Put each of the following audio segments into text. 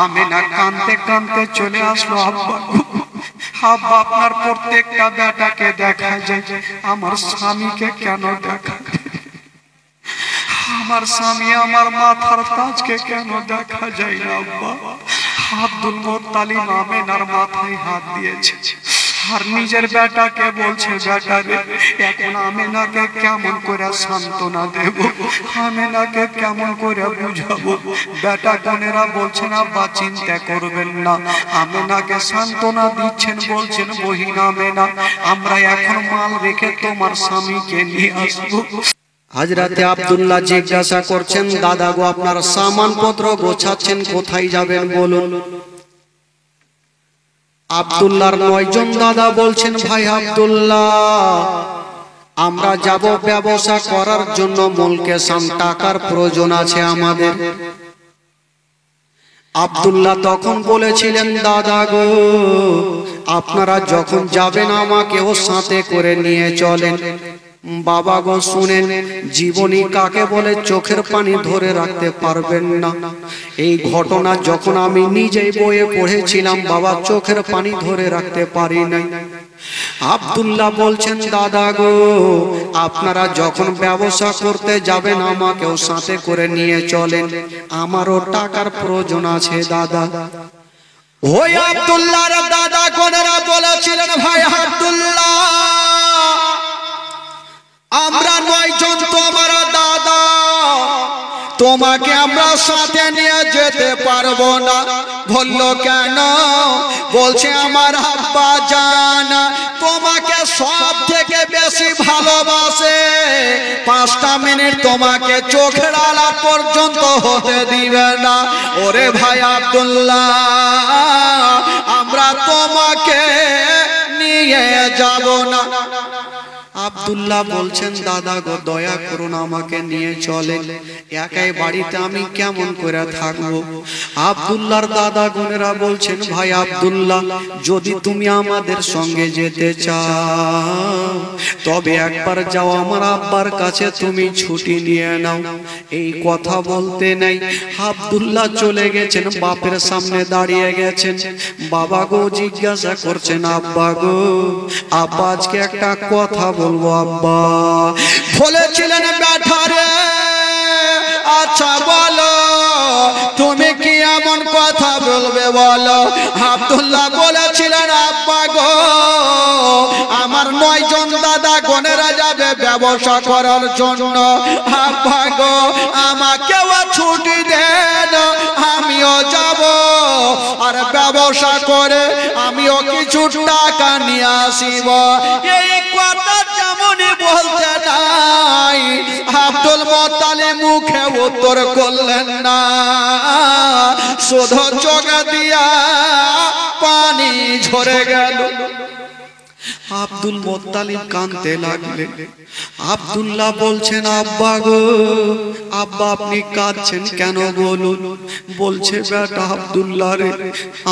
আমেনা কাঁদতে কাঁদতে চলে আসলো। আব্বা আব্বা আপনার প্রত্যেকটা বেটাকে দেখা যায়, আমার স্বামীকে কেন দেখা? আমার স্বামী আমার মাথার তাজকে কেন দেখা যায় না? আব্বা আব্দুল মুত্তালিব আমেনার মাথায় হাত দিয়েছে আর নিজের বেটাকে বলছে, বেটা রে এখন আমেনাকে কেমন করে সান্ত্বনা দেব, আমেনাকে কেমন করে বুঝাবো? বেটা বোনেরা বলছেন আব্বা চিন্তা করবেন না, আমেনাকে সান্ত্বনা দিচ্ছেন, বলছেন বহিন আমেনা আমরা এখন মাল রেখে তোমার স্বামীকে নিয়ে আসবো। হযরতে আব্দুল্লাহ জিজ্ঞাসা করছেন, দাদা গো আপনার সামানপত্র গোছাচ্ছেন, কোথায় যাবেন বলুন? আব্দুল্লাহর 9 জন দাদা বলছেন, ভাই আব্দুল্লাহ আমরা যাব ব্যবসা করার জন্য, মুলকে সাম টাকার প্রয়োজন আছে আমাদের। আব্দুল্লাহ তখন বলেছিলেন, দাদা গো আপনারা যখন যাবেন আমাকেও সাথে করে নিয়ে চলেন। বাবা গো শুনেন, জীবনী কাকে বলে চোখের পানি ধরে রাখতে পারবেন না। এই ঘটনা যখন আমি নিজেই বইয়ে পড়েছিলাম বাবা, চোখের পানি ধরে রাখতে পারি নাই। আব্দুল্লাহ বলছেন, দাদা গো আপনারা যখন ব্যবসা করতে যাবেন আমাকেও সাথে করে নিয়ে চলেন, আমারও টাকার প্রয়োজন আছে দাদা। ওই আব্দুল্লাহর দাদা কোনেরা বলেছিলেন, ভাই আব্দুল্লাহ আমরা 9 জন তোমার দাদা, তোমাকে আমরা সাথে নিয়ে যেতে পারবো না। বলল কেন? বলছে আমার আব্বা জান তোমাকে সব থেকে বেশি ভালোবাসে, 5টা মিনিট তোমাকে চোখের আড়াল পর্যন্ত হতে দিবে না। ওরে ভাই আব্দুল্লাহ আমরা তোমাকে নিয়ে যাব না। আব্দুল্লাহ বলছেন, দাদা গো দয়া করুন আমাকে নিয়ে চলেন, একাই বাড়িতে আমি কেমন করে থাকবো? আব্দুল্লাহর দাদা গুনেরা বলছেন, ভাই আব্দুল্লাহ যদি তুমি আমাদের সঙ্গে যেতে চাও তবে একবার যাও আমার আব্বার কাছে তুমি ছুটি নিয়ে নাও। এই কথা বলতে নেই আব্দুল্লাহ চলে গেছেন, বাপের সামনে দাঁড়িয়ে গেছেন। বাবা গো জিজ্ঞাসা করছেন, আব্বা গো আব্বা আজকে একটা কথা বলবো আব্বা। বলেছিলেন, বেটা রে আচ্ছা বলো তুমি কি এমন কথা বলবে বলো? আব্দুল্লাহ বলেছিলেন, আব্বা গো আমার 9 জন দাদা গনেরা যাবে ব্যবসা করার জন্য, আব্বা গো আমাকেও ছুটি দেন, আমিও যাব আর ব্যবসা করে আমিও কিছু টাকা নিয়ে আসিব। এই কথা যেমনই বলতে নাই আব্দুল মুত্তালিব মুখে উত্তর করলেন না, শুধু চোখ দিয়া পানি ঝরে গেল। আব্দুল মুত্তালিব কাঁদতে লাগলেন। আব্দুল্লাহ বলছেন, আব্বা গো আব্বা আপনি কাঁদছেন কেন বলুন? বলছে, বেটা আব্দুল্লাহ রে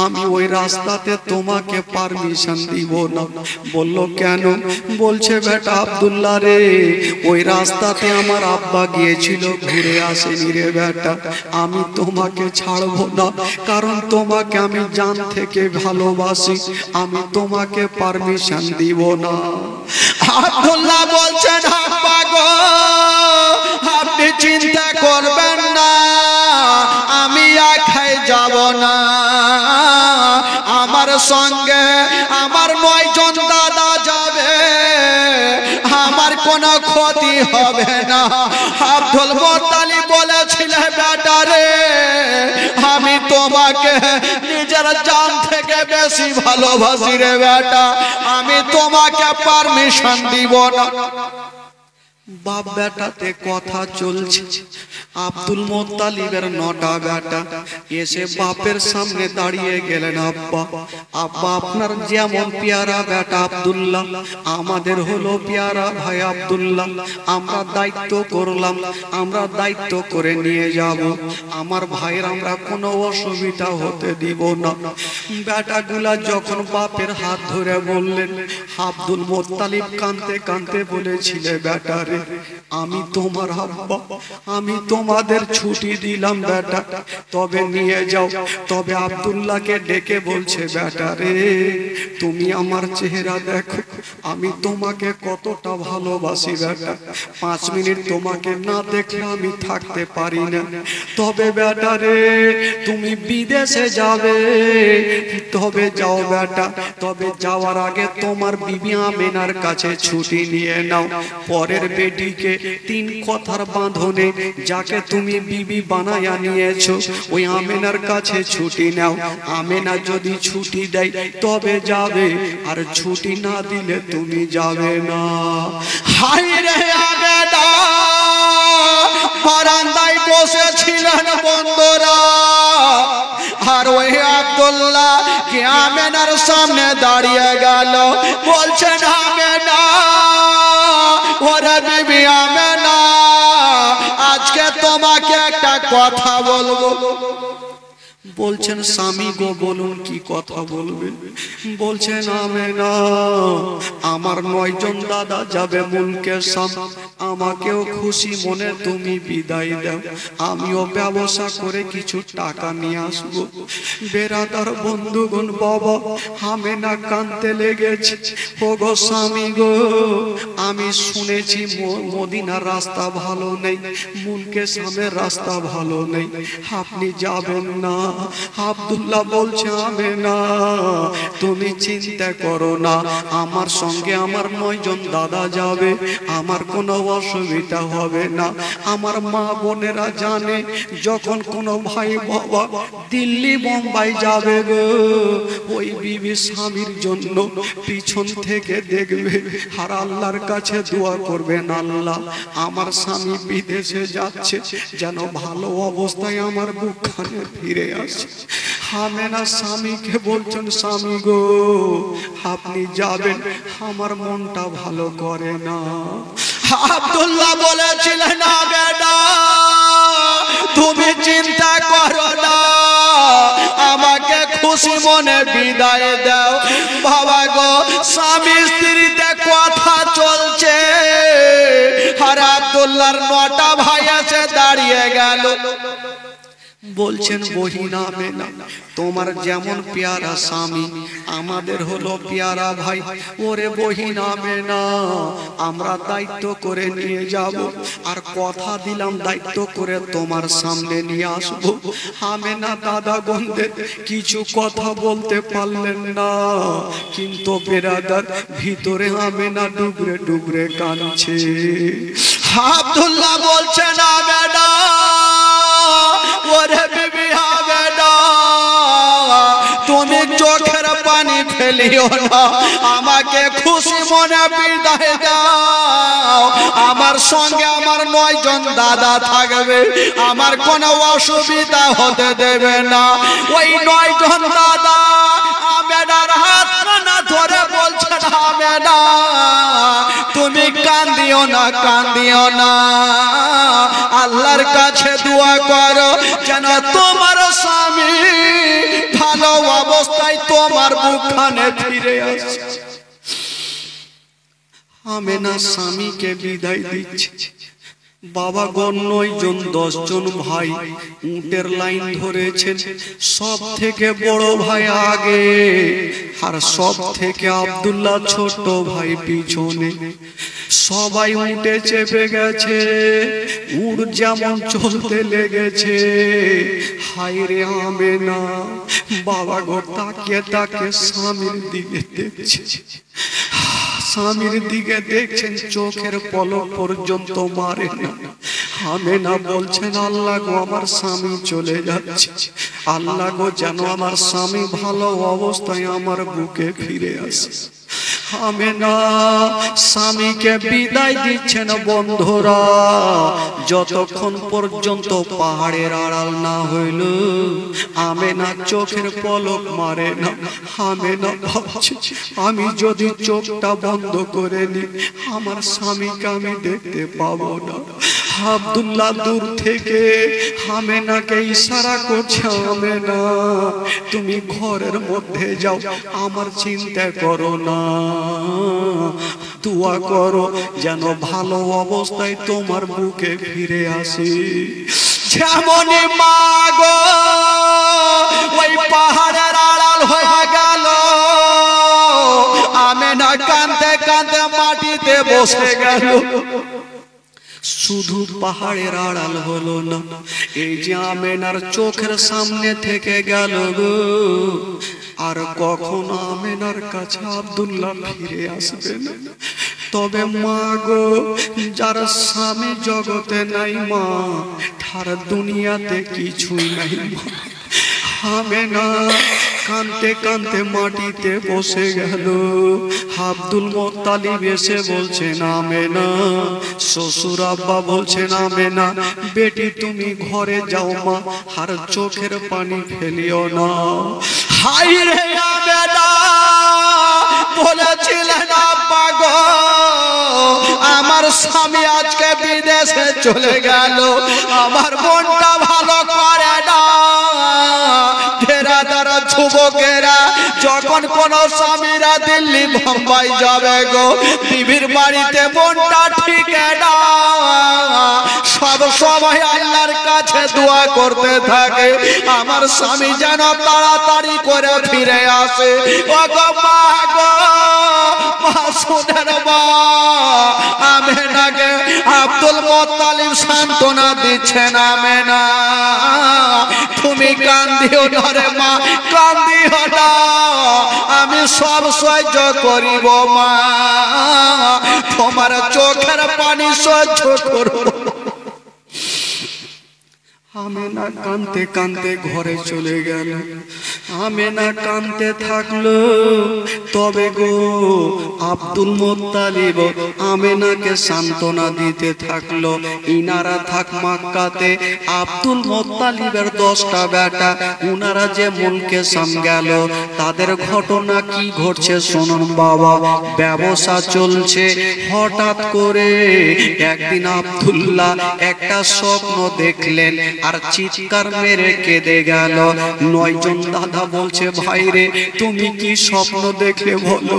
আমি ওই রাস্তাতে তোমাকে পারমিশন দিব না। বলল কেন? বলছে, বেটা আব্দুল্লাহ রে ওই রাস্তাতে আমার আব্বা গিয়েছিল, ঘুরে আসেনি রে বেটা, আমি তোমাকে ছাড়বো না, কারণ তোমাকে আমি জান থেকে ভালোবাসি, আমি তোমাকে পারমিশন দিব না। আব্দুল্লাহ বলছেন, আব্বা গো আপনি চিন্তা করবেন না, আমি একাই যাব না, আমার সঙ্গে আমার 9 জন দাদা যাবে, আমার কোনো ক্ষতি হবে না। আব্দুল মুত্তালিব বলেছিলেন, বেটা রে আমি তোমাকে নিজের জান থেকে বেশি ভালোবাসি রে বেটা, আমি তোমাকে পারমিশন দিব না। বাপ বেটাতে কথা চলছে। আব্দুল মুত্তালিবের 9টা বেটা এসে বাপের সামনে দাঁড়িয়ে গেলেন, আব্বা আব্বা আপনার যেমন পেয়ারা বেটা আব্দুল্লাহ আমাদের হলো পেয়ারা ভাই আব্দুল্লাহ, আমরা দায়িত্ব করলাম, আমরা দায়িত্ব করে নিয়ে যাব, আমার ভাইয়ের আমরা কোনো অসুবিধা হতে দিব না। বেটাগুলা যখন বাপের হাত ধরে বললেন, আব্দুল মুত্তালিব কাঁদতে কাঁদতে বলেছিলে, বেটা রে আমি তোমার আব্বা, আমি তোমার তোমাদের ছুটি দিলাম বেটা, তবে নিয়ে যাও। তবে আব্দুল্লাহকে ডেকে বলছে, বেটা রে, তুমি আমার চেহারা দেখো, আমি তোমাকে কতটা ভালোবাসি বেটা। 5 মিনিট তোমাকে না দেখলে আমি থাকতে পারি না। তবে বেটা রে, তুমি বিদেশে যাবে, তবে যাও বেটা। তবে যাওয়ার আগে তোমার বিবি আমেনার কাছে ছুটি নিয়ে নাও। পরের বেটিকে 3 কথার বাঁধনে যাকে তুমি বিবি বানায়া নিয়েছো, ওই আমেনার কাছে ছুটি নাও। আমেনা যদি ছুটি দেয় তবে যাবে, আর ছুটি না দিলে তুমি যাবে না। হাই রে আমেনা বারান্দায় বসেছিলেন বন্ধুরা, আর ওই আব্দুল্লাহ কি আমেনার সামনে দাঁড়িয়ে গেল, বলছেন আমেনা, ওরে বিবি আমেনা, আজকে তোমাকে একটা কথা বলবো। বলছেন, স্বামী গো বলুন কি কথা বলবেন। বলছেন, আমেনা, আমার 9 জন দাদা যাবে মুলকের সামনে, আমাকেও খুশি মনে তুমি বিদায় দাও, আমিও ব্যবসা করে কিছু টাকা নিয়ে আসবো। বেরাদার বন্ধুগণ, বাবা আমেনা কাঁদতে লেগেছে। ও গো স্বামী গো, আমি শুনেছি মদিনার রাস্তা ভালো নেই, মুলকের সামনে রাস্তা ভালো নেই, আপনি যাবেন না। আব্দুল্লাহ বলছে, আমেনা, তুমি চিন্তা করো না, আমার সঙ্গে আমার 9 জন দাদা যাবে, আমার কোনো অসুবিধা হবে না। আমার মা বোনেরা জানে, যখন কোনো ভাই বাবা দিল্লি বোম্বাই যাবে গো, ওই বিবি স্বামীর জন্য পিছন থেকে দেখবে, আর আল্লাহর কাছে দোয়া করবেন, আল্লাহ আমার স্বামী বিদেশে যাচ্ছে, যেন ভালো অবস্থায় আমার বুকখানে ফিরে আসে। আমেনা স্বামীকে বলছেন, স্বামী গো, আপনি যাবেন, আমার মনটা ভালো করে না। আব্দুল্লাহ বলেছিলেন, আমেনা তুমি চিন্তা করো না, আমাকে খুশি মনে বিদায় দাও। বাবা গো, স্বামী স্ত্রীতে কথা চলছে, আর আব্দুল্লাহর 9টা ভাই এসে দাঁড়িয়ে গেল। বলছেন, বহিনা আমেনা, তোমার যেমন পেয়ারা স্বামী, আমাদের হলো পেয়ারা ভাই। ওরে বহিনা আমেনা, আমরা দায়িত্ব করে নিয়ে যাব, আর কথা দিলাম দায়িত্ব করে তোমার সামনে নিয়ে আসবো। আমেনা দাদা বোনদের কিছু কথা বলতে পারলেন না, কিন্তু বেরাদার ভিতরে আমেনা ডুবরে ডুবরে কাঁদছে। আব্দুল্লাহ বলছেন, আমেনা, ওরে বিবি আমেনা, তুমি চোখের পানি ফেলিও না, আমাকে খুশি মনে বিদায় দাও। আমার সঙ্গে আমার 9 জন দাদা থাকবে, আমার কোনো অসুবিধা হতে দেবে না। ওই 9 জন দাদা আমেনার হাত না ধরে বলছেন, আমেনা, তুমি কান্দিও না, কান্দিও না, আল্লাহর কাছে দোয়া করো যেন তোমার স্বামী ভালো অবস্থায় তোমার বুকখানে ফিরে আসে। আমেনা স্বামীকে বিদায় দিচ্ছে। বাবা গণ 9 জন 10 জন ভাই উটের লাইন ধরেছেন, সব থেকে বড় ভাই আগে, আর সব থেকে আব্দুল্লাহ ছোট ভাই পিছনে। সবাই উঠে চেপে গেছে, উট যেমন চলতে লেগেছে। হায় রে আমেনা, বাবা গো তাকিয়ে তাকিয়ে স্বামীর দিকে দেখছে, স্বামীর দিকে দেখছেন, চোখের পলক পর্যন্ত মারে না। আমেনা বলছেন, আল্লাহ গো আমার স্বামী চলে যাচ্ছে, আল্লাহ গো যেন আমার স্বামী ভালো অবস্থায় আমার বুকে ফিরে আসে। আমেনা স্বামীকে বিদায় দিচ্ছেন। বন্ধুরা, যতক্ষণ পর্যন্ত পাহাড়ের আড়াল না হইল আমেনা চোখের পলক মারে না। আমেনা ভাবছে, আমি যদি চোখটা বন্ধ করে নিই আমার স্বামীকে আমি দেখতে পাবো না। আব্দুল্লাহ দূর থেকে আমেনাকে ইশারা করছে, আমেনা তুমি ঘরের মধ্যে যাও, আমার চিন্তা করো না। দোয়া করো যেন ভালো অবস্থায় তোমার বুকে ফিরে আসে। যেমনই মা গো ওই পাহাড়ের আড়াল হয়ে গেল, আমেনা কাঁদতে কাঁদতে মাটিতে বসে গেল। শুধু পাহাড়ের আড়াল হলো না, এই যে আমেনার চোখের সামনে থেকে গেল গো, আর কখনো আমেনার কাছে আব্দুল্লাহ ফিরে আসবে না। তবে মা গো, যার স্বামী জগতে নাই মা, তার দুনিয়াতে কিছুই নাই মা। আমেনা কাঁদতে কাঁদতে মাটিতে বসে গেল। আব্দুল মোত্তালিব এসে বলছেন আমেনা, শ্বশুর আব্বা বলছেন আমেনা বেটি তুমি ঘরে যাও মা, আর চোখের পানি ফেলিও না। হাই রে আমেনা, বলেছিলেন আব্বা গো আমার স্বামী আজকে বিদেশে চলে গেল, আমার মনটা ভালো করে না। ফেরাদারা যুবকেরা যখন কোন স্বামীরা দিল্লি বোম্বাই যাবে গো, বিবির বাড়িতে মনটা ঠিক না, সব সময় আল্লাহর কাছে দোয়া করতে থাকে আমার স্বামী যেন তাড়াতাড়ি করে ফিরে আসে। ও গো মা গো, মাসুদের মা আমেনাকে আব্দুল মোত্তালিব সান্ত্বনা দিচ্ছেন, আমেনা তুমি কান্দিও না রে মা, কান্দিও না, আমি সব সহ্য করিব মা, তোমার চোখের পানি সহ্য করব। আমেনা কাঁদতে কাঁদতে ঘরে চলে গেল। আমেনা কাঁদতে থাকলো। তবে গো আব্দুল মোত্তালিব আমেনাকে সান্ত্বনা দিতে থাকলো। ইনারা থাক মক্কাতে, আব্দুল মোত্তালিবের 10টা বেটা, উনারা যে মুলকে সাম গেল, তাদের ঘটনা কি ঘটছে শুনুন বাবা। ব্যবসা চলছে, হঠাৎ করে একদিন আব্দুল্লাহ একটা স্বপ্ন দেখলেন, আর চিৎকার মেরে কেঁদে গেল। 9 জন দাদা বলছে ভাই রে তুমি কি স্বপ্ন দেখলে বলো।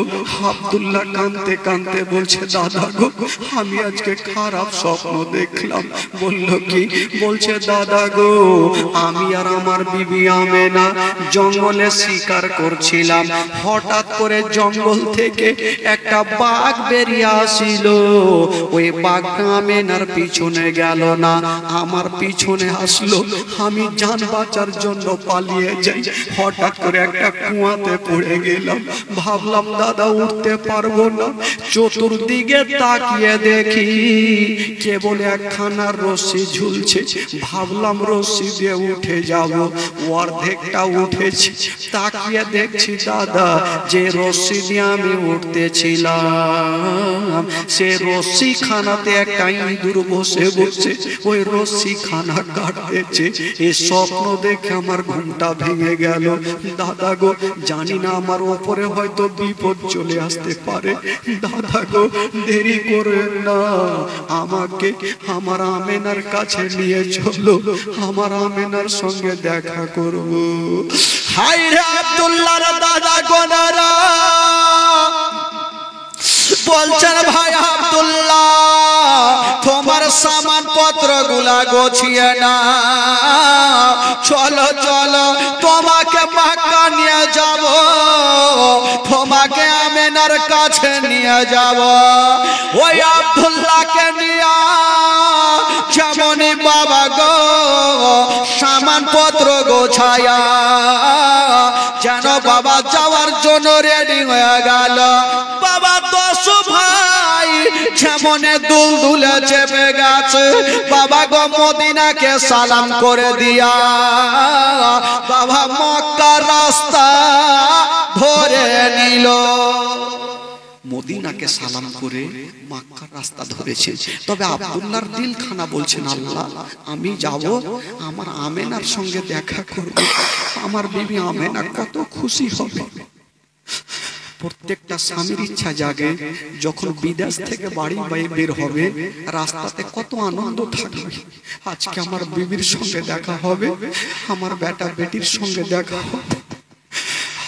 আব্দুল্লাহ কাঁদতে কাঁদতে বলছে দাদা গো আমি আজকে খারাপ স্বপ্ন দেখলাম। বলল কি? বলছে দাদা গো আমি আর আমার বিবি আমেনা জঙ্গলে শিকার করছিলাম, হঠাৎ করে জঙ্গল থেকে একটা বাঘ বেরিয়ে আসিল। ওই বাঘটা আমেনার পিছনে গেল না, আমার পিছনে আসলো। আমি জান বাঁচার জন্য পালিয়ে যাই, হঠাৎ করে একটা কুয়াতে পড়ে গেলাম। ভাবলাম দাদা উঠতে পারবো না, চতুর্দিকে তাকিয়ে দেখি কেবল একখানা রশ্মি ঝুলছে। ভাবলাম রশ্মি দিয়ে উঠে যাব, অর্ধেকটা উঠেছি। তাকিয়ে দেখছি দাদা যে রশ্মি দিয়ে আমি উঠতেছিলাম, সে রশ্মি খানাতে একটা ইঁদুর বসে বসে ওই রশ্মি খানা কাটতেছে। এই স্বপ্ন দেখে আমার ঘুমটা ভেঙে গেল। দাদা গো জানি না আমার ওপরে হয়তো বিপদ চলে আসতে পারে। দাদা গো দেরি করে না, আমাকে আমার আমেনার কাছে নিয়ে চলো, আমার আমেনার সঙ্গে দেখা করব। হাই রে আব্দুল্লাহর দাদা গোনারা বলছেন ভাই আব্দুল্লাহ তোমার সামান পত্র গুলা গোছিয়ে না, চলো চলো তোমাকে মক্কা নিয়ে যাব, তোমাকে আমেনার কাছে নিয়ে যাব। ওই আব্দুল্লাহকে নিয়ে যেমনই বাবা গো সামান পত্র গোছায়া যেন বাবা যাওয়ার জন্য রেডি হয়ে গেল। বাবা 10 ভাই যেমনে দুলদুলে চেপে গেছে, বাবা গো মদিনাকে সালাম করে দিয়া বাবা মক্কার রাস্তা ধরে নিল। মদিনাকে সালাম করে মক্কার রাস্তা ধরেছে। তবে আব্দুল্লাহর দিলখানা বলছেন আল্লাহ আমি যাব, আমার আমেনার সঙ্গে দেখা করব, আমার বিবি আমেনা কত খুশি হবে। প্রত্যেকটা স্বামীর ইচ্ছা জাগে যখন বিদেশ থেকে বাড়ি বের হবে রাস্তাতে কত আনন্দ থাকবে। আজকে আমার বিবির সঙ্গে দেখা হবে, আমার বেটা বেটির সঙ্গে দেখা হবে।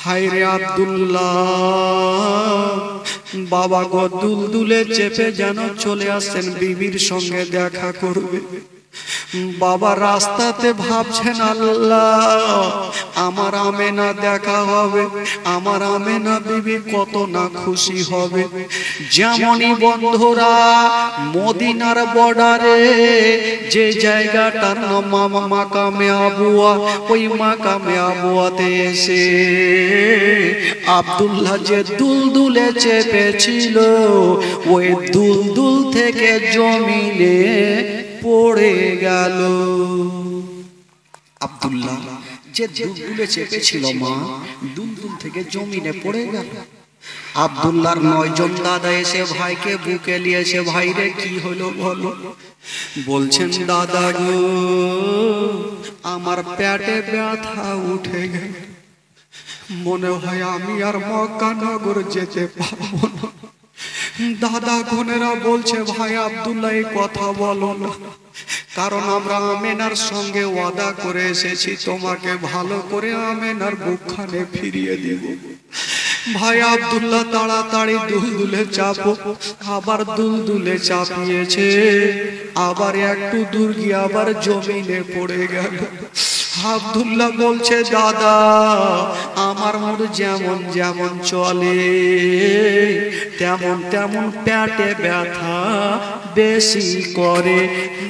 হায় রে আব্দুল্লাহ বাবা গো দুলদুলে চেপে যেন চলে আসছেন বিবির সঙ্গে দেখা করবে। বাবা রাস্তাতে ভাবছেন আল্লাহ আমার আমেনা দেখা হবে, আমার আমেনা বিবি কত না খুশি হবে। যেমনই বন্ধুরা মদিনার বর্ডারে যে জায়গাটার নাম মাকামে আবুয়া, ওই মাকামে আবুয়াতে এসে আব্দুল্লাহ যে দুলদুলে চেপেছিল ওই দুলদুল থেকে জমিনে পড়ে গেল। আব্দুল্লাহ যে দুলদুলে চেপেছিল মা, দুলদুল থেকে জমিনে পড়ে গেল। আব্দুল্লাহর 9 জন দাদা এসে ভাইকে বুকে নিয়েছে, ভাই রে কি হলো বলো। বলছেন দাদা গো আমার পেটে ব্যথা উঠে গেল, মনে হয় আমি আর মক্কা নগর যেতে পারবো না। দাদা বোনেরা বলছে ভাই আব্দুল্লাহ এই কথা বলো না, কারণ আমরা আমেনার সঙ্গে ওয়াদা করে এসেছি তোমাকে ভালো করে আমেনার বুকখানে ফিরিয়ে দেব। ভাই আব্দুল্লাহ তাড়াতাড়ি দুলদুলে চাপো, আবার দুলদুলে চাপিয়েছে, আবার একটু দূর গিয়ে আবার জমিনে পড়ে গেল। আব্দুল্লাহ বলছে দাদা আমার মুড যেমন যেমন চলে তেমন তেমন পেটে ব্যথা বেশি করে।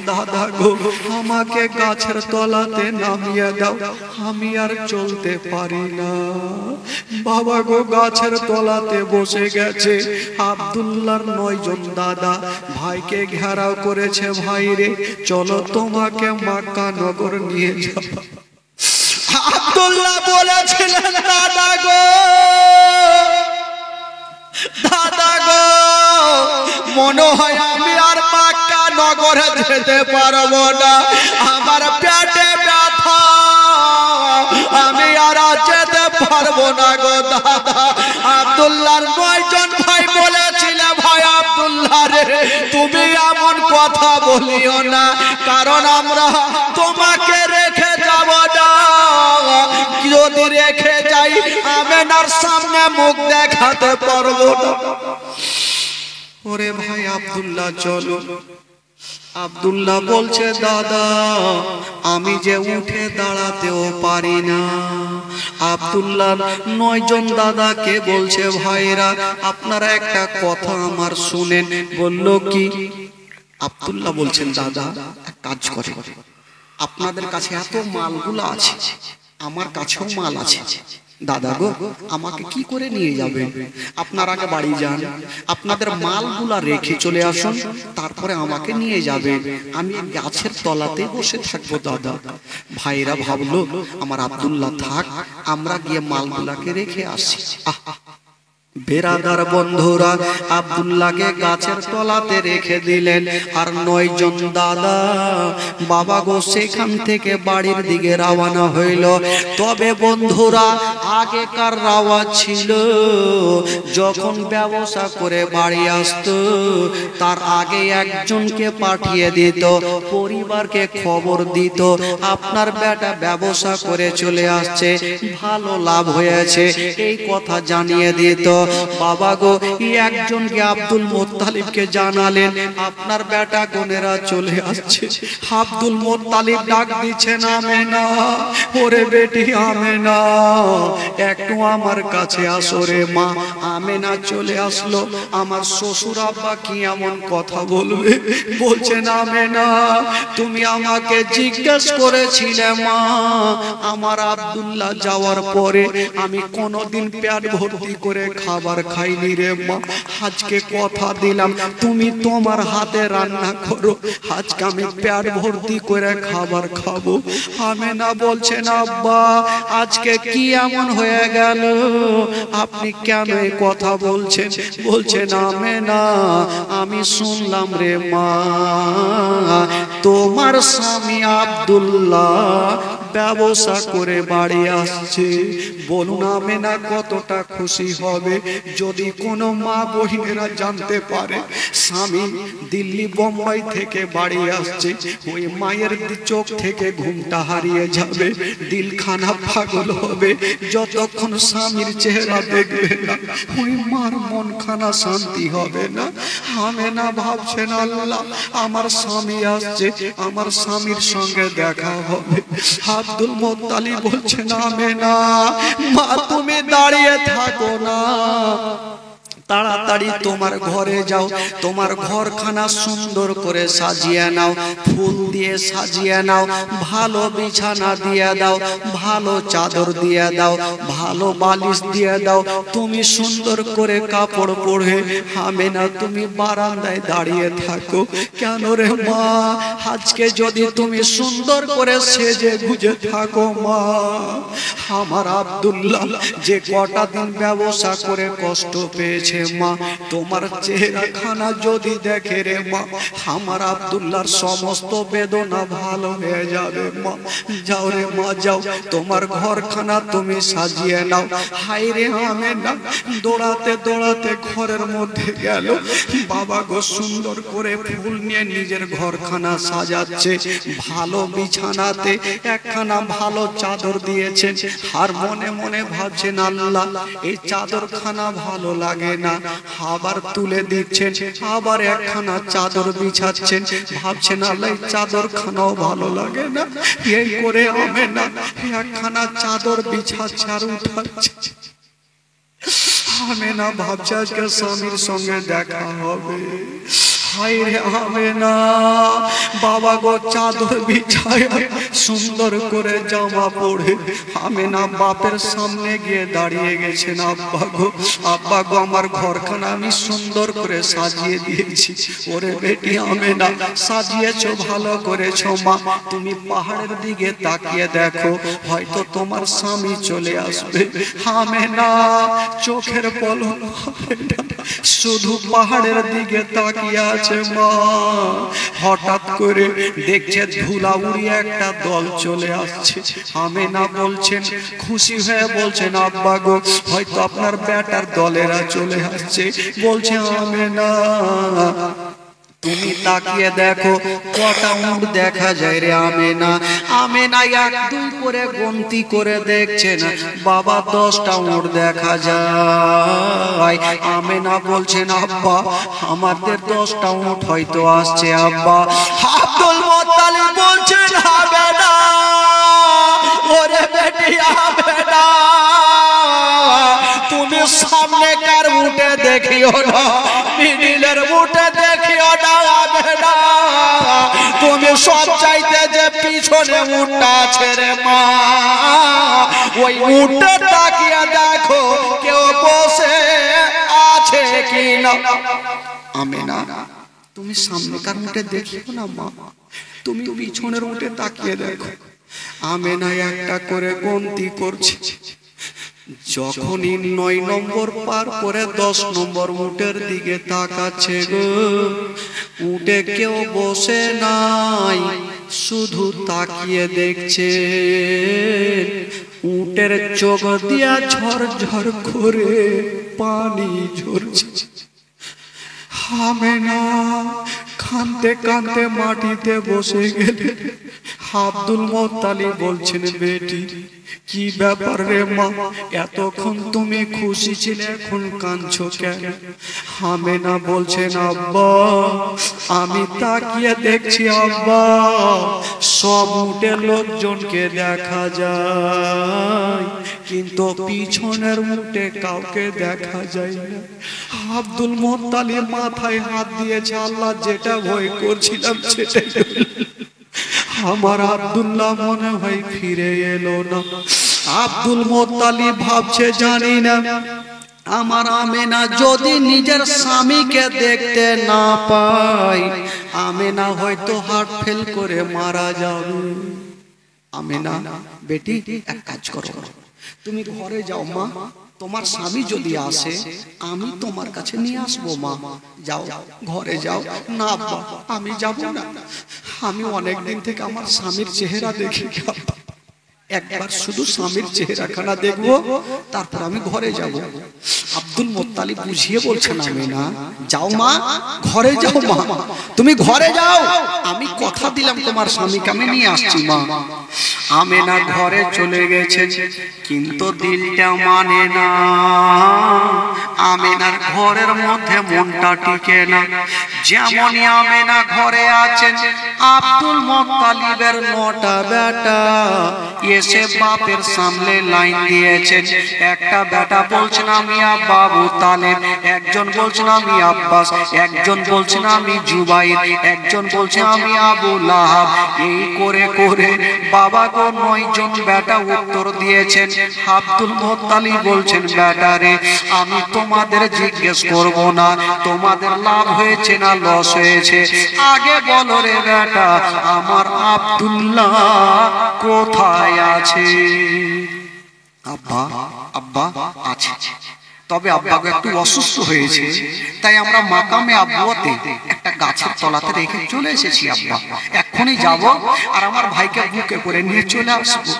দাদা গো আমাকে গাছের তলাতে নামিয়ে দাও, আমি আর চলতে পারি না। বাবা গো গাছের তলাতে বসে গেছে। আব্দুল্লাহর 9 জন দাদা ভাইকে ঘেরাও করেছে, ভাই রে চলো তোমাকে মক্কা নগর নিয়ে যাব। আব্দুল্লাহ বলেছিলেন দাদা গো, দাদা গো মনে হয় আমি আর মক্কা নগরে যেতে পারবো না, আমার পেটে ব্যথা, আমি আর যেতে পারবো না গো দাদা। আব্দুল্লাহর 9 জন ভাই বলেছিল ভাই আব্দুল্লাহ রে তুমি এমন কথা বলিও না, কারণ আমরা তোমাকে রেখে যাব না, যদি রেখে যাই আমেনার সামনে মুখ দেখাতে পারবো না। ওরে ভাই আব্দুল্লাহ চলো। আব্দুল্লাহ বলছে দাদা আমি যে উঠে দাঁড়াতেও পারি না। আব্দুল্লাহ 9 জন দাদাকে বলছে ভাইরা আপনারা একটা কথা আমার শুনেন। বলল কি? আব্দুল্লাহ বলছেন দাদা এক কাজ করে, আপনাদের কাছে এত মালগুলো আছে, আমার কাছেও মাল আছে, দাদা গো আমাকে কি করে নিয়ে যাবেন? আপনারা আগে বাড়ি যান, আপনাদের মালগুলা রেখে চলে আসুন, তারপরে আমাকে নিয়ে যাবেন, আমি গাছের তলাতে বসে থাকবো দাদা। ভাইরা ভাবলো আমার আব্দুল্লাহ থাক, আমরা গিয়ে মালগুলাকে রেখে আসি। বেরাদার বন্ধুরা আব্দুল্লাহকে গাছের তলাতে রেখে দিলেন, আর 9 জন দাদা বাবা গো সেখান থেকে বাড়ির দিকে রওনা হইল। তবে বন্ধুরা আগেকার রাওয়াজ ছিল যখন ব্যবসা করে বাড়ি আসতো তার আগে একজনকে পাঠিয়ে দিত, পরিবারকে খবর দিত আপনার বেটা ব্যবসা করে চলে আসছে, ভালো লাভ হয়েছে, এই কথা জানিয়ে দিত। বাবা গো একজনকে আব্দুল মুত্তালিবকে জানালেন আপনার বেটা গোনেরা চলে আসছে। আব্দুল মুত্তালিব ডাক দিচ্ছেন আমেনা, ওরে বেটি আমেনা একটু আমার কাছে আসো রে মা। আমেনা চলে আসলো। আমার শ্বশুর আব্বা কি এমন কথা বলবে? বলছেন আমেনা তুমি আমাকে জিজ্ঞেস করেছিলে মা, আমার আব্দুল্লাহ যাওয়ার পরে আমি কোনোদিন পেট ভর্তি করে খাবার খাইনি রে মা, আজকে কথা দিলাম তুমি তোমার হাতে রান্না করো, আজকে আমি পেট ভর্তি করে খাবার খাবো। আমেনা বলছেন আব্বা আজকে কি এমন হয়ে গেল, আপনি কেন এই কথা বলছেন? বলছেন আমেনা আমি শুনলাম রে মা তোমার স্বামী আব্দুল্লাহ ব্যবসা করে বাড়ি আসছে। বলুন আমেনা কতটা খুশি হবে যদি কোনো মা বহিনেরা জানতে পারে স্বামী দিল্লি বোম্বাই থেকে বাড়ি আসছে। ওই মায়ের চোখ থেকে ঘুমটা হারিয়ে যাবে, দিলখানা পাগল হবে যতক্ষণ স্বামীর চেহারা দেখবে না, ওই মার মনখানা শান্তি হবে না। আমেনা ভাবছেন আল্লাহ আমার স্বামী আসছে, আমার স্বামীর সঙ্গে দেখা হবে। আব্দুল মুত্তালিব বলছেন আমেনা মা তুমি দাঁড়িয়ে থাকো না, তাড়াতাড়ি তোমার ঘরে যাও, তোমার ঘরখানা সুন্দর করে সাজিয়ে নাও, ফুল দিয়ে সাজিয়ে নাও, ভালো বিছানা দিয়ে দাও, ভালো চাদর দিয়ে দাও, ভালো বালিশ দিয়ে দাও। তুমি সুন্দর করে কাপড় পরে আমেনা তুমি বারান্দায় দাঁড়িয়ে থাকো। কেন রে মা, আজকে যদি তুমি সুন্দর করে সেজে গুজে থাকো মা, আমার আব্দুল্লাহ যে কটা দিন ব্যবসা করে কষ্ট পেয়েছে মা, তোমার চেহারা খানা যদি দেখে রে মা, আমার আব্দুল্লাহর সমস্ত বেদনা ভালো হয়ে যাবে মা। যাও রে মা যাও, তোমার ঘরখানা তুমি সাজিয়ে নাও। হাই রে আমেনা দৌড়াতে দৌড়াতে ঘরের মধ্যে গেল, বাবা গো সুন্দর করে ফুল নিয়ে নিজের ঘরখানা সাজাচ্ছে, ভালো বিছানাতে একখানা ভালো চাদর দিয়েছেন। আর মনে মনে ভাবছেন আল্লাহ এই চাদরখানা ভালো লাগে না, আবার তুলে দিচ্ছেন, আবার একখানা চাদর বিছাচ্ছেন, ভাবছেন আল্লাহ এই চাদরখানাও ভালো লাগে না। এই করে আমেনা একখানা চাদর বিছাচ্ছে আর উঠাচ্ছে। আমেনা ভাবছে আজকে স্বামীর সঙ্গে দেখা হবে। হায় রে আমেনা বাবা গো চাদর বিছায় সুন্দর করে জামা পরে আমেনা বাপের সামনে গিয়ে দাঁড়িয়ে গেছেন। আব্বা গো আমার ঘরখানা আমি সুন্দর করে সাজিয়ে দিয়েছি। ওরে বেটি আমেনা সাজিয়েছো ভালো করেছো মা, তুমি পাহাড়ের দিকে তাকিয়ে দেখো হয়তো তোমার স্বামী চলে আসবে। আমেনা চোখের পলক শুধু পাহাড়ের দিকে তাকিয়ে আছে মা। হঠাৎ করে দেখছে ধুলা উড়িয়ে একটা দল চলে আসছে। আমেনা বলছেন খুশি হয়ে বলছেন আব্বা গো হয়তো আপনার বেটার দলেরা চলে আসছে। বলছে আমেনা তুমি তাকিয়ে দেখো কটা উট দেখা যায় রে আমেনা। আমেনা এক দুই করে গন্তি করে দেখছেন বাবা 10টা উট দেখা যায়। আমেনা বলছেন আব্বা আমাদের 10টা উট হয়তো আসছে আব্বা। আব্দুল মুত্তালিব বলছেন আমেনা ওরে বেটি আমেনা তুমি সামনে কার উঠে দেখিও না, মিডিলের উঠে দেখিও না আমেনা, তুমি সব চাইতে যে পিছনে উঠটা আছে রে মা, ওই উঠে তাকিয়ে দেখো কেউ বসে আছে কি না। আমেনা তুমি সামনে কার উঠে দেখিও না মা, তুমি পিছনের উঠে তাকিয়ে দেখো। আমেনা একটা করে গন্তি করছে। যখনই 9 নম্বর পার করে 10 নম্বর উটের দিকে তাকাচ্ছে গো, উটে কেউ বসে নাই, শুধু তাকিয়ে দেখছে। উটের চোখ দিয়া ঝরঝর করে পানি ঝরছে। আমেনা কাঁদতে কাঁদতে মাটিতে বসে গেলে। আব্দুল মুত্তালিব বলছেন বেটি কি ব্যাপার রে মা, এতক্ষণ তুমি খুশি ছিলে এখন কাঁদছো কেন? আমেনা বলছেন আব্বা আমি তাকিয়ে দেখছি আব্বা সব উটের লোকজনকে দেখা যায় কিন্তু পিছনের উটে কাউকে দেখা যায় না। আব্দুল মুত্তালিব মাথায় হাত দিয়েছে, আল্লাহ যেটা ভয় করছিলাম সেটাই আমার আব্দুল্লাহ মনে হয় ফিরে এলো না। আব্দুল মুত্তালিব ভাবছে জানি না আমার আমেনা যদি নিজের স্বামীকে দেখতে না পায় আমেনা হয়তো হার্ট ফেল করে মারা যাবে। আমেনা বেটি এক কাজ করো, তুমি ঘরে যাও মা, তোমার স্বামী যদি আসে আমি তোমার কাছে নিয়ে আসবো মা। যাও ঘরে যাও। না আব্বা আমি যাব না, আমি অনেক দিন থেকে আমার স্বামীর চেহারা দেখি। একবার শুধু স্বামীর চেহারাখানা দেখবো, তারপর আমি ঘরে যাব। আব্দুল মোত্তালিব বুঝিয়ে বলছেন, আমেনা যাও মা, ঘরে যাও মা, তুমি ঘরে যাও, আমি কথা দিলাম তোমার স্বামীকে আমি নিয়ে আসছি মা। আমেনা ঘরে চলে গেছে, কিন্তু দিলটা মানে না। আমেনার ঘরের মধ্যে মনটা টিকে না। যেমনই আমেনা ঘরে আছেন, আব্দুল মোত্তালিবের 9টা বেটা এসে বাপের সামনে লাইন দিয়েছেন। একটা বেটা বলছেন আমি আবু তালেব, একজন বলছেন আমি আব্বাস, একজন বলছেন আমি জুবাইর, একজন বলছেন আমি আবু লাহাব। এই করে করে বাবা গো 9 জন বেটা উত্তর দিয়েছেন। আব্দুল মোত্তালিব বলছেন, বেটা রে আমি তোমাদের জিজ্ঞেস করব না তোমাদের লাভ হয়েছে না লস হয়েছে, আগে বলো রে বেটা আমার আব্দুল্লাহ কোথায় আছে? আব্বা আব্বা আছে, তবে আব্বাকে একটু অসুস্থ হয়েছে, তাই আমরা মাকামে আব্বুতে একটা গাছের তলাতে রেখে চলে এসেছি আব্বা। এখনই যাব আর আমার ভাইকে বুকে করে নিয়ে চলে আসবো।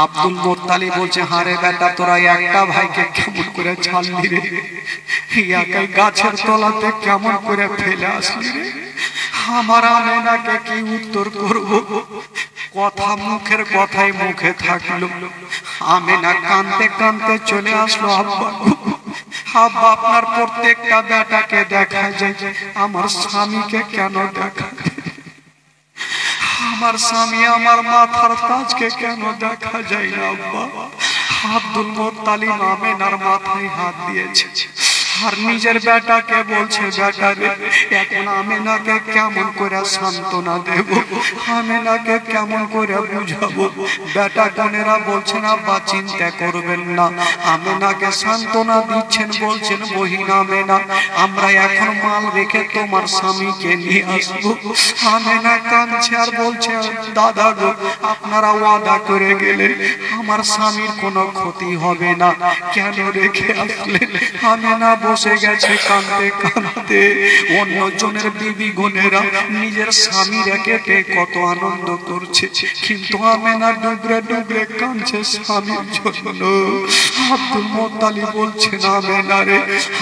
আব্দুল মোত্তালিব বলছে, হারে বেটা তোরা একটা ভাইকে কেমন করে ছাড়লি রে, একাই গাছের তলাতে কেমন করে ফেলে আসলি রে? আমার আমেনাকে কি উত্তর করব? কথা মুখের কথাই মুখে থাকলো। আমেনা কাঁদতে কাঁদতে চলে আসলো, আব্বা আব্বা আপনার প্রত্যেকটা বেটাকে দেখা যায়, আমার স্বামীকে কেন দেখা? আমার স্বামী আমার মাথার তাজকে কেন দেখা যায় না আব্বা? আব্দুল মোত্তালিব আমেনার মাথায় হাত দিয়েছে আর নিজের বেটাকে বলছে, বেটা রে এখন আমেনাকে কেমন করে সান্ত্বনা দেব, আমেনাকে কেমন করে বুঝাবো? বেটা বোনেরা বলছেন, আব্বা চিন্তা করবেন না, আমেনাকে সান্ত্বনা দিচ্ছেন, বলছেন বহিন আমেনা আমরা এখন মাল রেখে তোমার স্বামীকে নিয়ে আসবো। আমেনা কাঁদছে আর বলছে, দাদা গো আপনারা ওয়াদা করে গেলেন আমার স্বামীর কোনো ক্ষতি হবে না, কেন রেখে আসলেন? আমেনা বসে গেছে কাঁদতে কাঁদতে। অন্য জনের বিবি গুনেরা নিজের স্বামী রেখে কত আনন্দ করছে, কিন্তু আমেনা ডুবরে ডুবরে কাঁদছে স্বামীর জন্য। আব্দুল মোত্তালিব বলছেন, আমেনা রে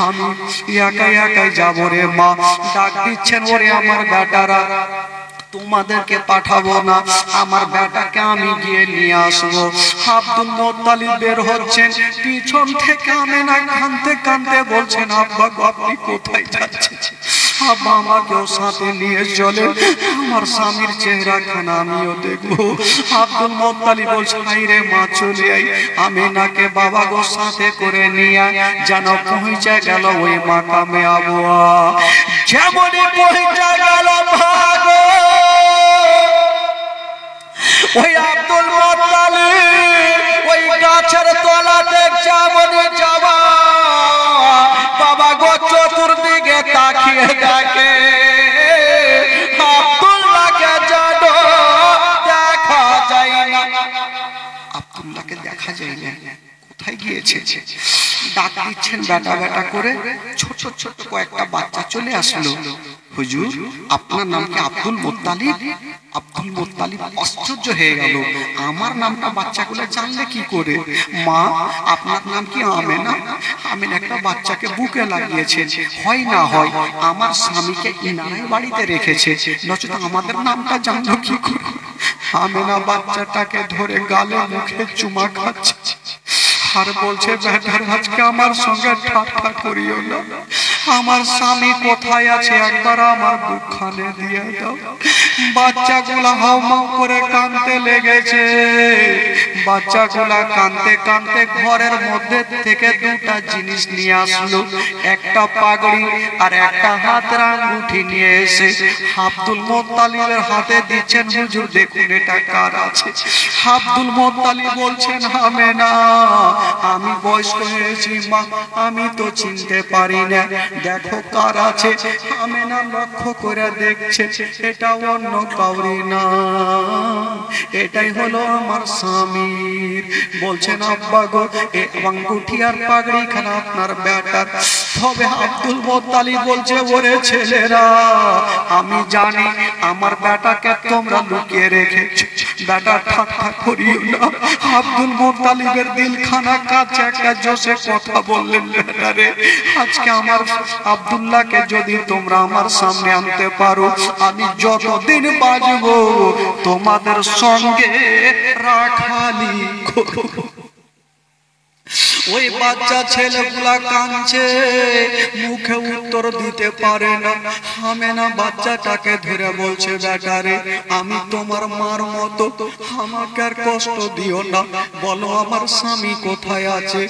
আমি একাই একাই যাবো রে মা। ডাক দিচ্ছেন, ওরে আমার বেটারা তোমাদেরকে পাঠাবো না, আমার বেটাকে আমি গিয়ে নিয়ে আসবো। আব্দুল মোত্তালিব বের হচ্ছেন, পিছন থেকে আমেনা কাঁদতে কাঁদতে বলছেন, আব্বা আপনি কোথায় যাচ্ছেন? আব্বা আমাকেও সাথে নিয়ে চলে, আমার স্বামীর চেহারা খানা আমিও দেখবো। আব্দুল মোত্তালিব বলছে, হাই রে মা চলে আই, আমেনাকে বাবা গো সাথে করে নিয়ে যেন পৌঁছে গেল ওই মাকামে আবুয়া। যেমনই পৌঁছে গেল ভাগো ওই আব্দুল মোত্তালিব ওই গাছের তলাতে যেমনই যাওয়া, বাবা গো চতুর্দিকে তাকিয়ে দেখে আব্দুল্লাহকে যেন দেখা যায় না। আব্দুল্লাহকে দেখা যায় না, কোথায় গিয়েছে? ডাক দিচ্ছেন বেটা বেটা করে, ছোট ছোট কয়েকটা বাচ্চা চলে আসলো। হুজুর আপনার নাম কি আব্দুল মোত্তালিব? আব্দুল মোত্তালিব আশ্চর্য হয়ে গেল, আমার নামটা বাচ্চাগুলো জানলে কি করে? মা আপনার নাম কি আমেনা? আমেনা একটা বাচ্চাকে বুকে লাগিয়েছে, হয় না হয় আমার স্বামীকে ইনারাই বাড়িতে রেখেছে, নচেত আমাদের নামটা জানলো কি করে? আমেনা বাচ্চাটাকে ধরে গালে মুখে চুমা খাচ্ছে আর বলছে, বেটার আজকে আমার সঙ্গে ঠাট্টা করিও না, আমার স্বামী কোথায় আছে একবার আমার বুকখানে দিয়ে দাও। বাচ্চাগুলা হাউমাউ করে কাঁদতে লেগেছে। বাচ্চাগুলা কাঁদতে কাঁদতে ঘরের মধ্যে থেকে দুটা জিনিস নিয়ে আসলো, একটা পাগড়ি আর একটা হাতের আঙ্গুঠি নিয়ে এসে আব্দুল মোত্তালিবের হাতে দিচ্ছেন। হুজুর দেখুন এটা কার আছে? আব্দুল মোত্তালিব বলছেন, আমেনা আমি বয়স্ক হয়েছি মা, আমি তো চিনতে পারি না, দেখো কার আছে। আমেনা লক্ষ্য করে দেখছে, এটা অন্য কাউরি না, এটাই হলো আমার স্বামীর। বলছেন, আব্বা গো এই আঙ্গুঠি আর পাগড়ি খানা আপনার বেটার। তবে আব্দুল মোত্তালিব বলছে, ওরে ছেলেরা আমি জানি আমার বেটাকে তোমরা লুকিয়ে রেখেছো, বেটা ঠাট্টা করিও না। আব্দুল মুত্তালিবের দিলখানা কাছে একটা জোশে কথা বললেন, বেটা রে আজকে আমার আব্দুল্লাহকে যদি তোমরা আমার সামনে আনতে পারো, আমি যতদিন বাঁচবো তোমাদের সঙ্গে রাখালি করব। ওই বাচ্চা ছেলেগুলা কাঁদছে, মুখে উত্তর দিতে পারে না। আমেনা বাচ্চাটাকে ধরে বলছে, বেটারে আমি তোমার মার মতো, আমাকে আর কষ্ট দিও না, বলো আমার স্বামী কোথায় আছে।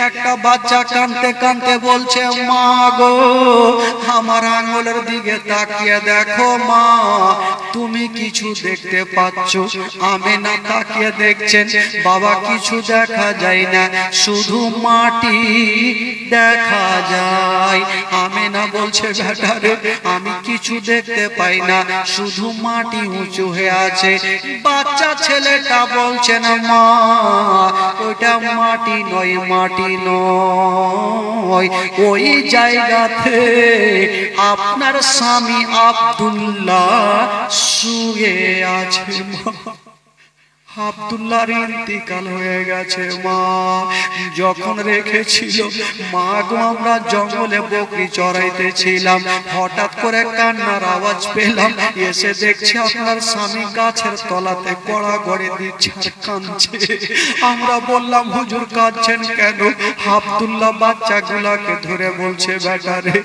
একটা বাচ্চা কাঁদতে কাঁদতে বলছে, মা গো আমার আঙ্গুলের দিকে তাকিয়ে দেখো মা, তুমি কিছু দেখতে পাচ্ছ? আমেনা তাকিয়ে দেখছেন, বাবা কিছু দেখা যায় না, শুধু মাটি দেখা যায়। আমেনা বলছে, বেটারে আমি কিছু দেখতে পাই না, শুধু মাটি উঁচু হয়ে আছে। বাচ্চা ছেলেটা বলছে, না মা ওটা মাটি নয়, মাটি নয়, ওই জায়গাতে আপনার স্বামী আব্দুল্লাহ শুয়ে আছে। মা আব্দুল্লাহর ইন্তিকাল হয়ে গেছে মা। যখন রেখেছিল মা গো, আমরা জঙ্গলে বকরি চড়াইতেছিলাম, হঠাৎ করে কান্নার আওয়াজ পেলাম, এসে দেখছি আপনার স্বামী গাছের তলাতে গড়াগড়ি দিচ্ছে আর কাঁদছে। আমরা বললাম, হুজুর কাঁদছেন কেন? আব্দুল্লাহ বাচ্চাগুলাকে ধরে বলছে, বেটারে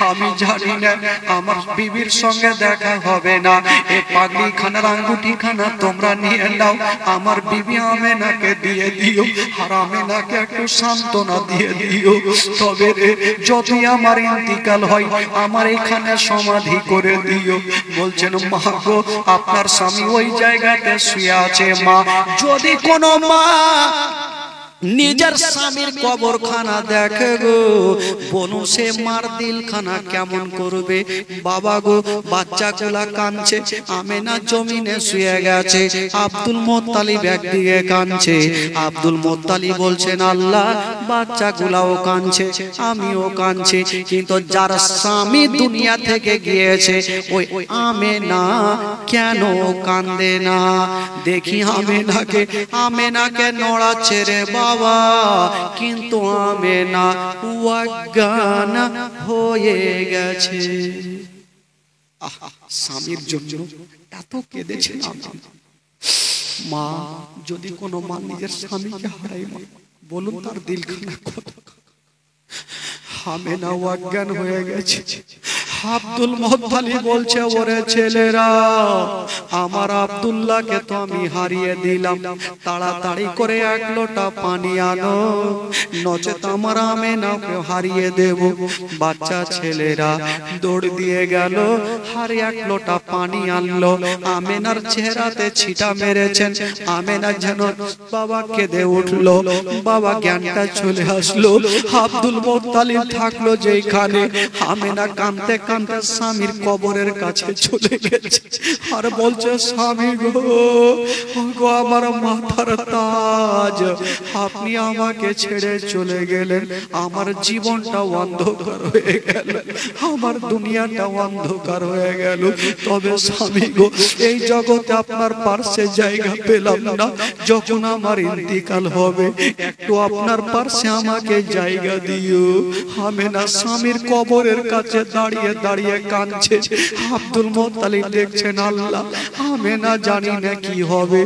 আমি জানি না আমার বিবির সঙ্গে দেখা হবে না, এ পাগড়ি খানার আঙ্গুটি খানা তোমরা নিয়ে নাও, আমার বিবি আমেনাকে দিয়ে দিও, আর আমেনাকে একটু সান্ত্বনা দিয়ে দিও। তবে রে যদি আমার ইন্তিকাল হয় আমার এখানে সমাধি করে দিও। বলছেন, মা গো আপনার স্বামী ওই জায়গাতে শুয়ে আছে। মা যদি কোনো মা নিজের স্বামীর কবরখানা দেখে গো, বলুন সে মার দিলখানা কেমন করবে? বাবা গো বাচ্চাগুলা কাঁদছে, আমেনা জমিনে শুয়ে গেছে, আব্দুল মুত্তালিব একদিকে কাঁদছে। আব্দুল মুত্তালিব বলছেন, আল্লাহ বাচ্চাগুলাও কাঁদছে, আমিও কাঁদছি, কিন্তু যার স্বামী দুনিয়া থেকে গিয়েছে ওই আমেনা কেন কাঁদে না? দেখি আমেনাকে নড়াচ্ছে রে বাবা, কিন্তু আমেনা অজ্ঞান হয়ে গেছে। স্বামীর জন্য এত কেঁদেছে মা। যদি কোনো মা নিজের স্বামীকে হারাই, বলুন তার দিলখানা কত। আমেনা অজ্ঞান হয়ে গেছে। আব্দুল মুত্তালিব বলছে, ওরে ছেলেরা আমার আব্দুল্লাহকে তো আমি হারিয়ে দিলাম, তাড়াতাড়ি করে এক লোটা পানি আনো, নচেত আমার আমেনাকে হারিয়ে দেব। বাচ্চা ছেলেরা দৌড় দিয়ে গেল, আর এক লোটা পানি আনলো, আমেনার চেহারাতে ছিটা মেরেছেন। আমেনা যেন বাবা কেঁদে উঠলো, বাবা জ্ঞানটা চলে আসলো। আব্দুল মুত্তালিব থাকলো যেখানে, আমেনা কাঁদতে কাঁদতে স্বামীর কবরের কাছে চলে গেছে, আর বলছে, স্বামী গো আমার মাথার তাজ, আপনি আমাকে ছেড়ে চলে গেলেন, আমার জীবনটা অন্ধকার হয়ে গেল, আমার দুনিয়াটা অন্ধকার হয়ে গেল। তবে স্বামী গো এই জগতে আপনার পার্শ্বে জায়গা পেলাম না, যখন আমার ইন্তিকাল হবে একটু আপনার পার্শ্বে আমাকে জায়গা দিও। আমেনা স্বামীর কবরের কাছে দাঁড়িয়ে দাঁড়িয়ে কাঁদছে। আব্দুল মুত্তালিব দেখছেন, আল্লাহ আমেনা জানি না কি হবে।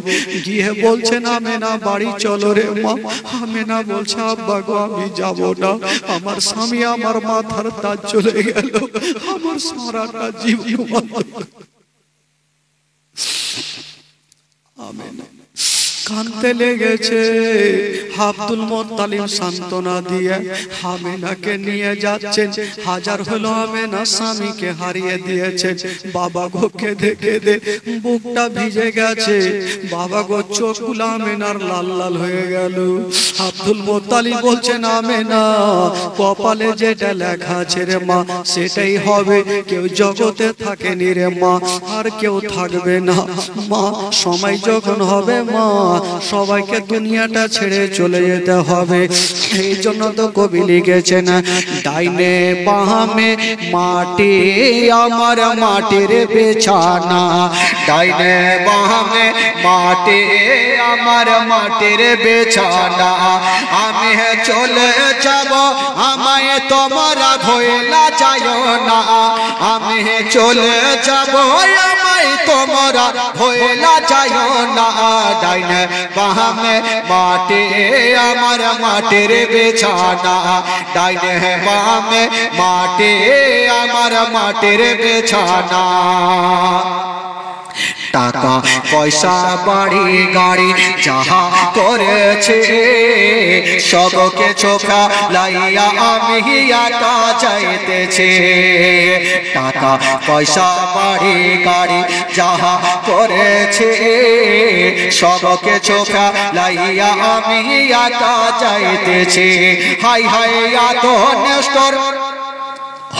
গিয়ে বলছেন, আমেনা বাড়ি চলো রে মা। আমেনা বলছে, আব্বা গো আমি যাব না, আমার স্বামী আমার মাথার তাজ চলে গেল, আমার সারাটা জীবন। আমেনা কাঁদতে লেগেছে। আব্দুল মুত্তালিব সান্ত্বনা দিয়ে আমেনাকে নিয়ে যাচ্ছেন। হাজার হলো আমেনা স্বামীকে হারিয়ে দিয়েছে। বাবা গো কেঁদে কেঁদে বুকটা ভিজে গেছে। বাবা গো চোখগুলো আমেনার লাল লাল হয়ে গেল। আব্দুল মুত্তালিব বলছেন, আমেনা কপালে যেটা লেখা আছে রে মা সেটাই হবে, কেউ জগতে থাকেনি রে মা, আর কেউ থাকবে না মা, সময় যখন হবে মা সবাইকে দুনিয়াটা ছেড়ে চলে যেতে হবে। এই জন্য তো কবি লিখেছেন, ডাইনে বামে মাটি আমার মাটির বিছানা, ডাইনে বামে মাটি আমার মাটির বিছানা, আমি চলে যাব আমায় তোমরা ভুলে যাও না, আমি চলে যাব আমায় তোমরা ভুলে যাও না, ডাইনে বামে মাটি আমার মাটির বিছানা, ডাইনে বামে মাটি আমার মাটির বিছানা। টাকা পয়সা বাড়ি গাড়ি যাহা করেছে সবকে চোখা লাইয়া আমি একা যাইতেছে, টাকা পয়সা বাড়ি গাড়ি যাহা করেছে সবকে চোখা লাইয়া আমি একা যাইতেছে, হাই হাই এত নেস্তর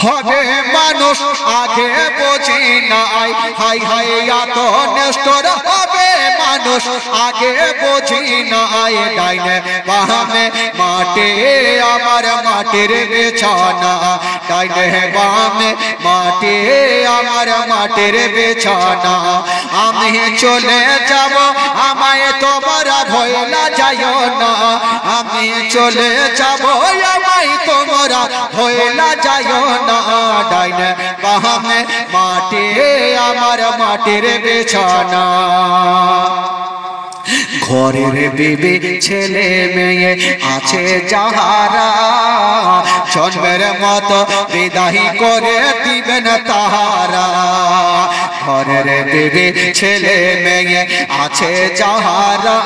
হবে মানুষ আগে বুঝি নাই, হাই হাই এত নেস্তর হবে মানুষ আগে বুঝি নাই, ডাইনে বামে মাটি আমার মাটির বিছানা, ডাইনে বামে মাটি আমার মাটির বিছানা, আমি চলে যাব আমায় তোমরা ভুলে যাও না, আমি চলে যাব আমায় তোমরা ভুলে যাও না, ডাইনে বামে মাটি আমার মাটির বিছানা। ঘরের বিবি ছেলে মেয়ে আছে যাহারা জন্মের মতো বিদায় করে দিবেন তাহারা, ঘরের বিবি ছেলে মেয়ে আছে যাহারা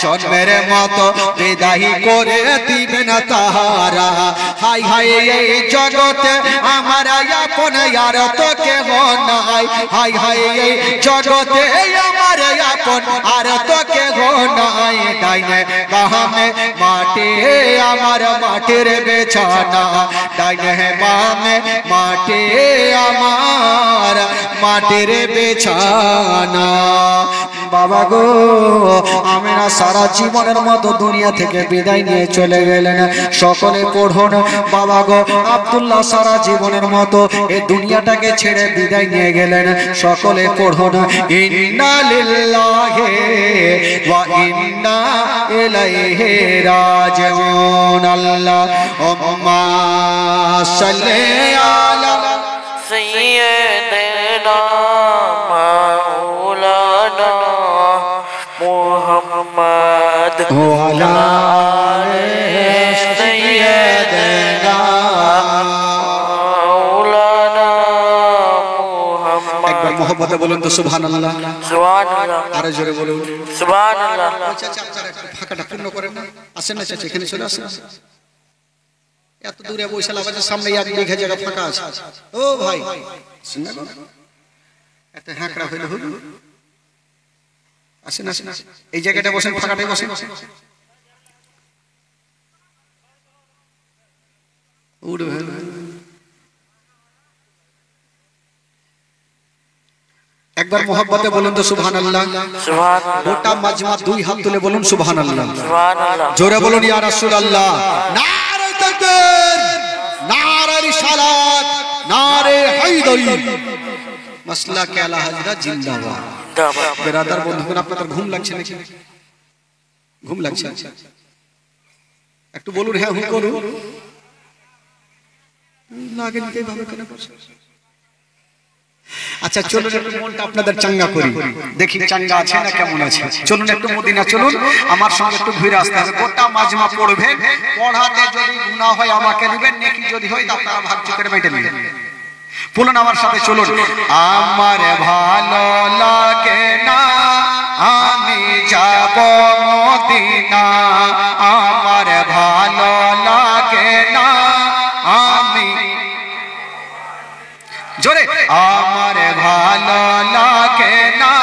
জন্মের মতো বিদায় করে দিবেন তাহারা, হাই হাই এই জগতে আমার আপন আর তো কেহ নাই, হাই হাই এই জগতে আমার আপন আর তো কেহ নাই, ডাইনে বামে মাটি আমার মাটির বিছানা, ডাইনে বামে মাটি আমার মাটির বিছানা। বাবা গো, আমিনা সারা জীবনের মতো দুনিয়া থেকে বিদায় নিয়ে চলে গেলেন, সকলে পড়ুন। বাবা গো, আব্দুল্লাহ সারা জীবনের মতো এই দুনিয়াটাকে ছেড়ে বিদায় নিয়ে গেলেন, সকলে পড়ুন। ইন্না লিল্লাহি ওয়া ইন্না ইলাইহি রাজিউন। আল্লাহুম্মা সাল্লি আলা সাইয়্যিদিনা মাওলানা মুহাম্মদ ওয়া আলা সাইয়্যিদিনা মাওলানা মুহাম্মদ। একবার মোহব্বতে বলুন তো সুবহানাল্লাহ। সুবহানাল্লাহ। আরো জোরে বলুন সুবহানাল্লাহ। চাচা আপনারা একটু ফাঁকাটা পূর্ণ করেন না, আসেন না চাচা, এখানে চলে আসেন। এত দূরে বৈশাল আবাজের সামনে এক বিঘা জায়গা ফাঁকা আছে। ও ভাই শুনে গো, এত হ্যাঁকড়া হইল হল, আসেন আসেন, এই জায়গাটা বসেন, ফাঁকাটাই বসেন। উঠবে একবার মোহব্বতে বলুন তো সুবহানাল্লাহ। সুবহানাল্লাহ। গোটা মাজমা দুই হাত তুলে বলুন সুবহানাল্লাহ। সুবহানাল্লাহ। জোরে বলুন ইয়া রাসূলুল্লাহ। নারে তাকবীর, নারে রিসালাত, নারে হায়দারি, মাসলাকে আলা হাজরা জিন্দাবাদ। বেরাদার বন্ধুগণ, আপনাদের ঘুম লাগছে নাকি? ঘুম লাগছে? একটু বলুন হ্যাঁ হুঁ করুন। লাগে নিতে ভাবে কেন করছে? আচ্ছা চলুন একটু মনটা আপনাদের চাঙ্গা করি, দেখি চাঙ্গা আছে না কেমন আছে। চলুন একটু মদিনা চলুন, আমার সঙ্গে একটু ঘুরে আসতে হবে। গোটা মাজমা পড়বেন, পড়াতে যদি গুনাহ হয় আমাকে দিবেন, নেকি যদি হয় তা আপনারা ভাগ করে বেটে নেবেন। বলুন আমার সাথে চলুন। আমার ভালো লাগে না আমি যাব মদিনা, আমার ভালো লাগে না আমি, জোরে, আমার ভালো লাগে না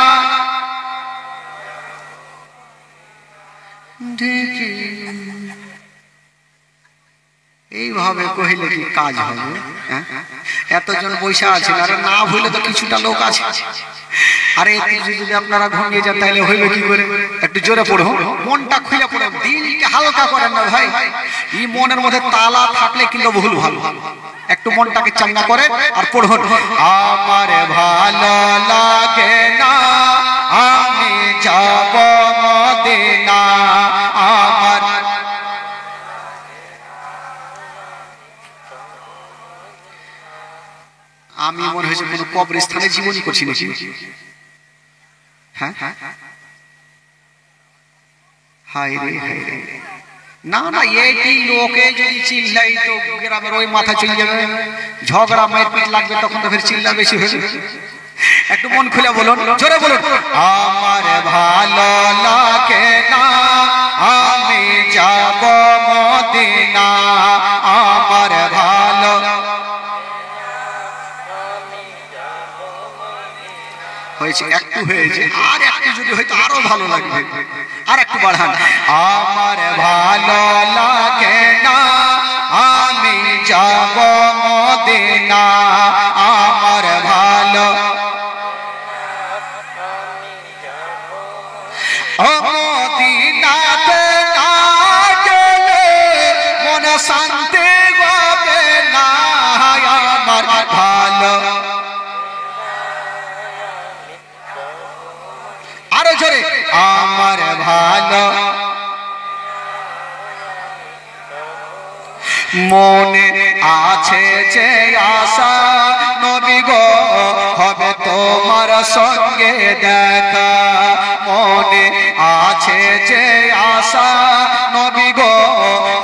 এইভাবে কহিলে কি কাজ হবে? এতজন বসে আছেন, আরে না হইলে তো কিছুটা লোক আছে। আরে যদি আপনারা ঘুমিয়ে যান তাহলে হইবে কি করে? একটু জোরে পড়ো, মনটা খুলে পড়ো, দিলকে হালকা করেন না ভাই। এই মনের মধ্যে তালা থাকলে কিন্তু ভুল ভালো। একটু মনটাকে চাঙ্গা করে আর পড়ুন। আমার ভালো লাগে না আমি যাব মদিনা, আমার আমি মনে হয়েছে কোনো কবরস্থানে জীবনী করছি নাকি? হ্যাঁ, হায় রে হায় রে। না না, এইটি লোকে যদি চিল্লাই তো গ্রামের ওই মাথা চলে যাবে, ঝগড়া মারপিট লাগবে, তখন তো ফের চিল্লা বেশি হয়ে যাবে। একটু মন খুলে বলুন, জোরে বলুন। আমার ভালো লাগে না আমি যাব মদিনা, আমার ভালো হয়েছে, একটু হয়েছে, আর একটু যদি হয়তো আরো ভালো লাগবে, আর একটু বাড়ান। আমার ভালো লাগে না আমি যাব মদিনা, আমার ভালো ও মদিনাতে না গেলে মন শান্তি হবে না, আমার ভালো আরো জোরে, আমার ভালো মনে আছে যে আশা নবী গো হবে তোমার সঙ্গে দেখা, মনে আছে যে আশা নবী গো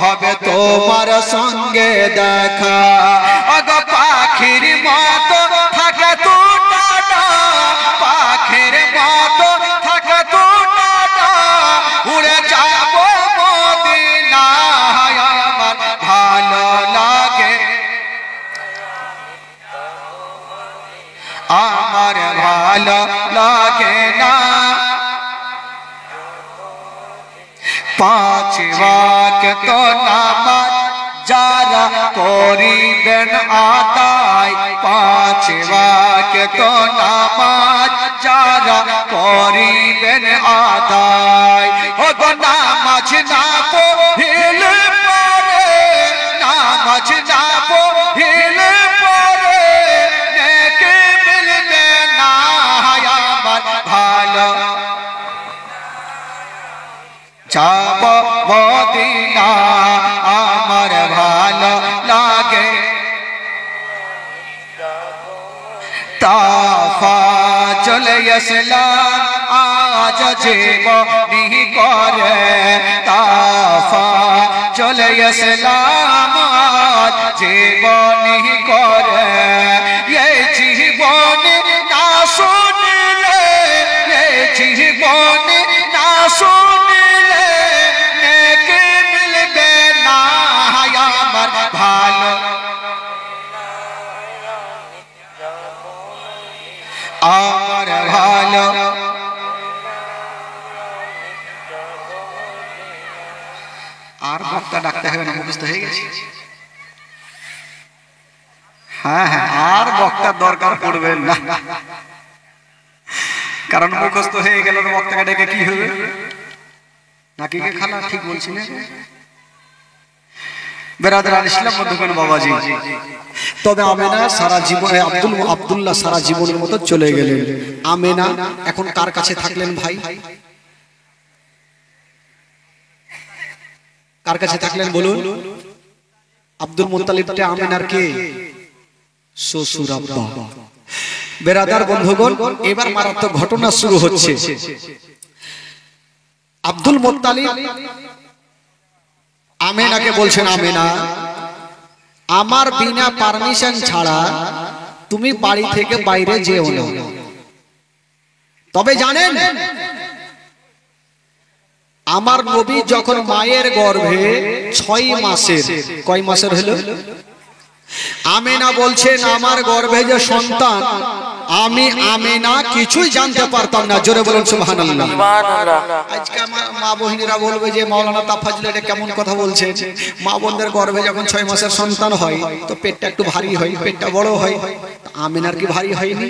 হবে তোমার সঙ্গে দেখা, অগ পাখির মতো থাকে তো টাটা, পাখির মতো থাকে তো টাটা, উড়ে যাব মদিনা, আমার ভালো লাগে, আমার ভালো লাগে না পাঁচ ওয়াক্ত নামাজ যারা করিবেন আদায়, পাঁচ ওয়াক্ত নামাজ যারা করিবেন আদায়, ও গো নামাজ না পড়িলে পরে, নামাজ না পড়িলে পরে নেকি মিলবে না, আমার ভালো যাব মদিনা, আমার ভালো লাগে তাফা চলে আসলাম আজ জীবনী করে, তাফা চলে আসলাম আজ জীবনী করে, এই জীবনী না শুনলে, এই জীবনী না শুনলে নেকি মিলবে না, আমার ভালো আমার ভালো আর বক্তা ডাকতে হবে না, মুখস্থ হয়ে গেছে। হ্যাঁ হ্যাঁ, আর বক্তার দরকার পড়বে না, কারণ মুখস্থ হয়ে গেল বক্তাকে ডেকে কি হবে? নাকি কে খালা, ঠিক বলছি না? বেরাদার ইসলাম বন্ধুগণ বাবাজি, তবে আমেনা সারা জীবনে আব্দুল্লাহ সারা জীবনের মতো চলে গেলেন। আমেনা এখন কার কাছে থাকলেন ভাই? কার কাছে থাকলেন বলুন? আব্দুল মুত্তালিবটা আমেনার কে? শ্বশুর আব্বা। বেরাদার বন্ধুগণ, এবার মারাত্মক ঘটনা শুরু হচ্ছে। আব্দুল মুত্তালিব আমেনাকে বলছেন, আমেনা আমার বিনা পারমিশন ছাড়া তুমি বাড়ি থেকে বাইরে যেও না। তবে জানেন আমার নবী যখন মায়ের গর্ভে 6 মাসের, কয় মাসের হলো? আমেনা বলছেন আমার গর্ভে যে সন্তান আমি আমিনা কিছুই জানতে পারতাম না। জোরে বলুন সুবহানাল্লাহ। সুবহানাল্লাহ। আজকে আমার মা বহিনীরা বলবে যে মাওলানা তাফাজ্জুল এটা কেমন কথা বলছে। মা বোনদের গর্ভে যখন 6 মাসের সন্তান হয় তো পেটটা একটু ভারী হয়, পেটটা বড় হয়। আমিনার কি ভারী হয়নি?